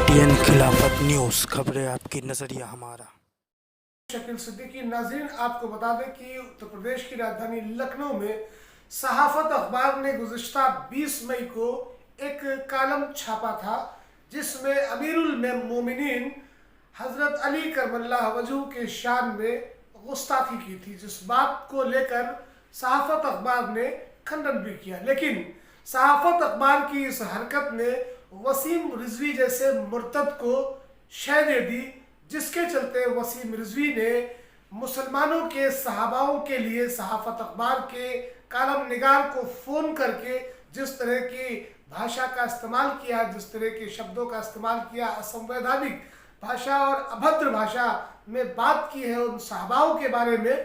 ATN खिलाफत news, खबरें आपकी, नजरिया हमारा। शकील सिद्दीकी। नाज़रीन, आपको बता दें कि उत्तर प्रदेश की राजधानी लखनऊ में सहाफ़त अखबार ने गुज़िश्ता 20 मई को एक कालम छापा था जिसमें अमीरुल मोमिनीन हज़रत अली करमल्लाह वजहू के शान में गुस्ताखी की थी, जिस बात को लेकर सहाफ़त अखबार ने खंडन भी किया। लेकिन सहाफ़त अखबार की इस हरकत ने वसीम रिजवी जैसे मुर्तद को शह दे दी, जिसके चलते वसीम रिजवी ने मुसलमानों के सहाबाओं के लिए सहाफ़त अखबार के कालम निगार को फ़ोन करके जिस तरह की भाषा का इस्तेमाल किया, जिस तरह के शब्दों का इस्तेमाल किया, असंवैधानिक भाषा और अभद्र भाषा में बात की है उन सहाबाओं के बारे में,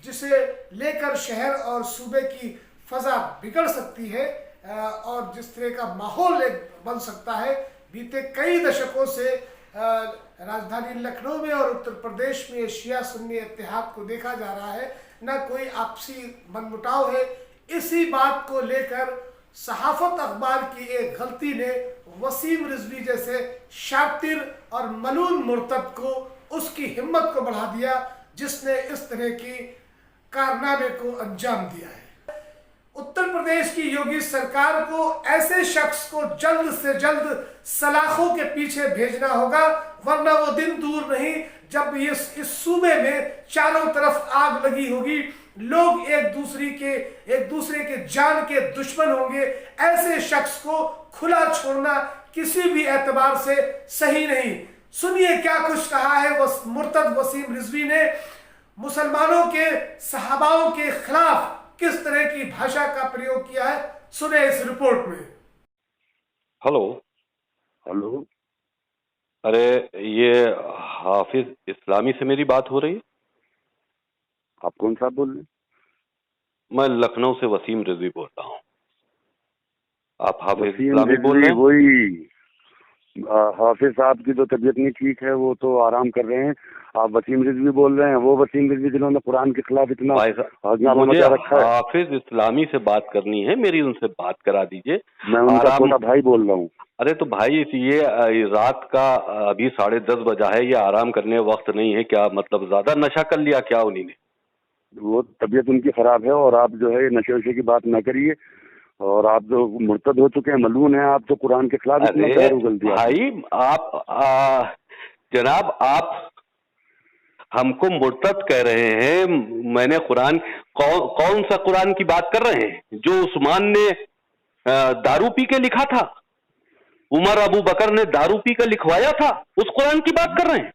जिसे लेकर शहर और सूबे की फ़ज़ा बिगड़ सकती है और जिस तरह का माहौल बन सकता है। बीते कई दशकों से राजधानी लखनऊ में और उत्तर प्रदेश में शिया सुन्नी इत्तेहाद को देखा जा रहा है, न कोई आपसी मनमुटाव है। इसी बात को लेकर सहाफ़त अखबार की एक गलती ने वसीम रिजवी जैसे शातिर और मलून मुर्तद को उसकी हिम्मत को बढ़ा दिया, जिसने इस तरह की कारनामे को अंजाम दिया है। उत्तर प्रदेश की योगी सरकार को ऐसे शख्स को जल्द से जल्द सलाखों के पीछे भेजना होगा, वरना वो दिन दूर नहीं जब इस सूबे में चारों तरफ आग लगी होगी, लोग एक दूसरे के जान के दुश्मन होंगे। ऐसे शख्स को खुला छोड़ना किसी भी एतबार से सही नहीं। सुनिए क्या कुछ कहा है मुर्तद वसीम रिजवी ने मुसलमानों के सहाबाओं के खिलाफ किस तरह की भाषा का प्रयोग किया है, सुने इस रिपोर्ट में। हेलो, अरे ये हाफिज इस्लामी से मेरी बात हो रही है? आप कौन सा बोल रहे हैं? मैं लखनऊ से वसीम रिजवी बोल रहा हूँ। आप हाफिज वसीम इस्लामी बोल रहे हैं? वही हाफिज साहब की तो तबीयत नहीं ठीक है, वो तो आराम कर रहे हैं। आप वसीम रिजवी बोल रहे हैं, वो वसीम रिजवी जिन्होंने कुरान के खिलाफ इतना हंगामा मुझे मचा रखा है। हाफिज इस्लामी से बात करनी है, मेरी उनसे बात करा दीजिए। मैं उनका छोटा भाई बोल रहा हूँ। अरे तो भाई, ये रात का अभी 10:30 बजा है, ये आराम करने वक्त नहीं है क्या? मतलब ज्यादा नशा कर लिया क्या उन्हीं ने? वो तबीयत उनकी खराब है और आप जो है नशे वशे की बात न करिए। और आप जो मुर्तद हो चुके हैं, मलून हैं, आप तो कुरान के खिलाफ इतना पैर उगल दिया। भाई आप जनाब, आप हमको मुर्तद कह रहे हैं। मैंने कुरान कौन सा कुरान की बात कर रहे हैं जो उस्मान ने दारू पी के लिखा था? उमर अबू बकर ने दारू पी कर लिखवाया था, उस कुरान की बात कर रहे हैं?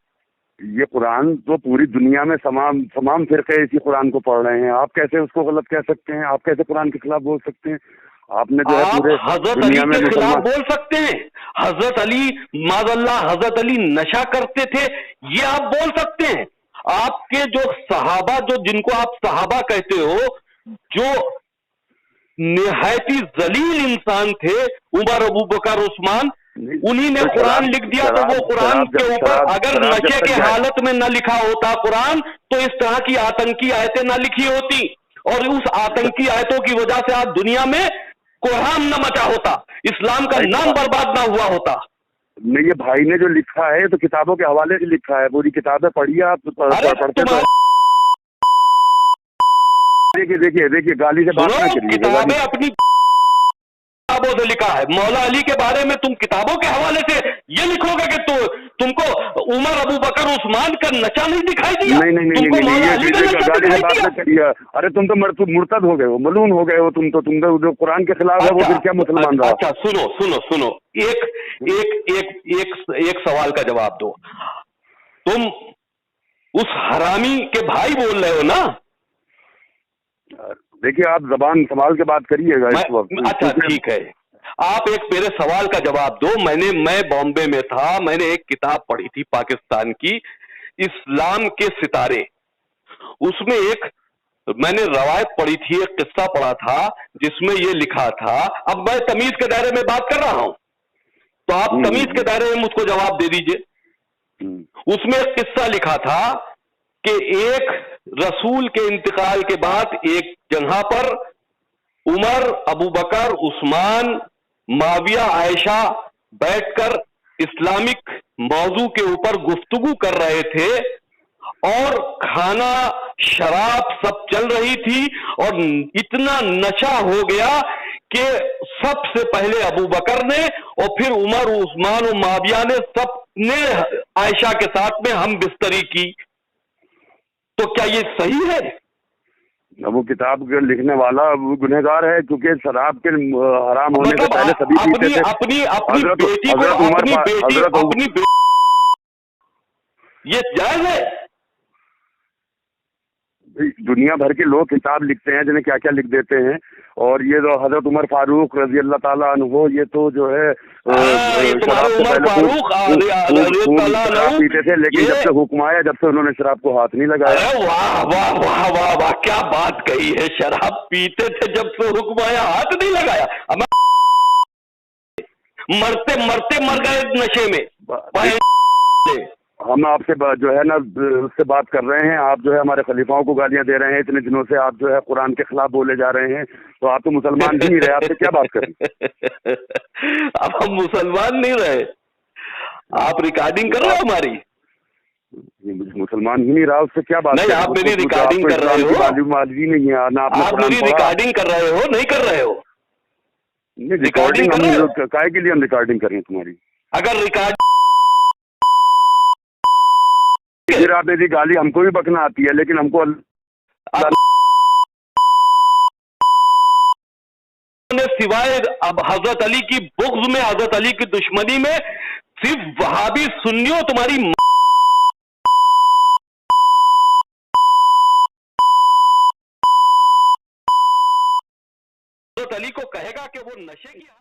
ये कुरान तो पूरी दुनिया में तमाम फिरके इसी कुरान को पढ़ रहे हैं। आप कैसे उसको गलत कह सकते हैं? आप कैसे कुरान के खिलाफ बोल सकते हैं? आपने जो है पूरे हजरत अली के खिलाफ बोल सकते हैं? हजरत अली माज़अल्लाह, हजरत अली नशा करते थे, ये आप बोल सकते हैं? आपके जो सहाबा, जो जिनको आप सहाबा कहते हो, जो निहायती जलील इंसान थे, उमर अबू बकर उस्मान, उन्हीं ने कुरान लिख दिया। तो वो कुरान के ऊपर अगर नशे के हालत में न लिखा होता कुरान, तो इस तरह की आतंकी आयतें न लिखी होती, और उस आतंकी आयतों की वजह से आज दुनिया में कोहराम न मचा होता, इस्लाम का नाम बर्बाद ना हुआ होता। नहीं, ये भाई ने जो लिखा है तो किताबों के हवाले से लिखा है, पूरी किताबें पढ़िए आप। पढ़ते तो देखिए गाली से बात ना करिए। किताबें अपनी किताबों से लिखा है। मौला अली के बारे में तुम किताबों के हवाले से ये लिखोगे कि तुमको उमर अबू बकर उस्मान का नशा नहीं दिखाई दिया? नहीं, अरे तुम तो मुर्तद हो गए हो, मलून हो गए हो तुम तो जो कुरान के खिलाफ है वो फिर क्या मुसलमान रहा? अच्छा सुनो, एक सवाल का जवाब दो। तुम उस हरामी के भाई बोल रहे हो ना? देखिए, आप जबान संभाल के बात करिएगा इस वक्त। अच्छा ठीक है, आप एक मेरे सवाल का जवाब दो। मैं बॉम्बे में था, मैंने एक किताब पढ़ी थी पाकिस्तान की, इस्लाम के सितारे। उसमें मैंने रवायत पढ़ी थी, एक किस्सा पढ़ा था जिसमें ये लिखा था। अब मैं तमीज के दायरे में बात कर रहा हूं, तो आप तमीज के दायरे में मुझको जवाब दे दीजिए। उसमें एक किस्सा लिखा था कि एक रसूल के इंतकाल के बाद एक जगह पर उमर, अबू बकर, उस्मान, माविया, आयशा बैठकर इस्लामिक मौजू के ऊपर गुफ्तगू कर रहे थे और खाना शराब सब चल रही थी और इतना नशा हो गया कि सबसे पहले अबू बकर ने और फिर उमर, उस्मान और माविया ने सबने आयशा के साथ में हम बिस्तरी की। तो क्या ये सही है? वो किताब के लिखने वाला गुनहगार है, क्योंकि शराब के हराम होने से पहले सभी पीते थे। अपनी बेटी को अपनी बेटी ये जायज है? दुनिया भर के लोग किताब लिखते हैं, जिन्हें क्या क्या लिख देते हैं। और ये जो हजरत उमर फारूक रजी अल्लाह ताला अन्हु, ये तो जो है शराब से पहले पीते थे, लेकिन जब से हुक्म आया, जब से उन्होंने शराब को हाथ नहीं लगाया। वाह वाह वाह वाह वाह, क्या बात कही है। शराब पीते थे, जब से हुक्म आया हाथ नहीं लगाया। मरते मरते मर गए नशे में। हम आपसे जो है ना उससे बात कर रहे हैं, आप जो है हमारे खलीफाओं को गालियां दे रहे हैं। इतने दिनों से आप जो है कुरान के खिलाफ बोले जा रहे हैं, तो आप तो मुसलमान ही नहीं रहे, आपसे क्या बात करें? अब हम मुसलमान नहीं रहे, आप रिकॉर्डिंग कर रहे हो हमारी? मुसलमान ही नहीं रहा, उससे क्या बात? नहीं, आप मेरी रिकॉर्डिंग कर रहे हो। नहीं है ना, आप मेरी रिकॉर्डिंग कर रहे हो? नहीं कर रहे हो? रिकॉर्डिंग काय के लिए हम रिकॉर्डिंग कर रहे हैं तुम्हारी? अगर रिकॉर्ड फिर आप मेरी गाली हमको भी बकना आती है, लेकिन हमको सिवाय अब हजरत अली की बुग़्ज़ में, हजरत अली की दुश्मनी में, सिर्फ वहाबी सुन्नियों तुम्हारी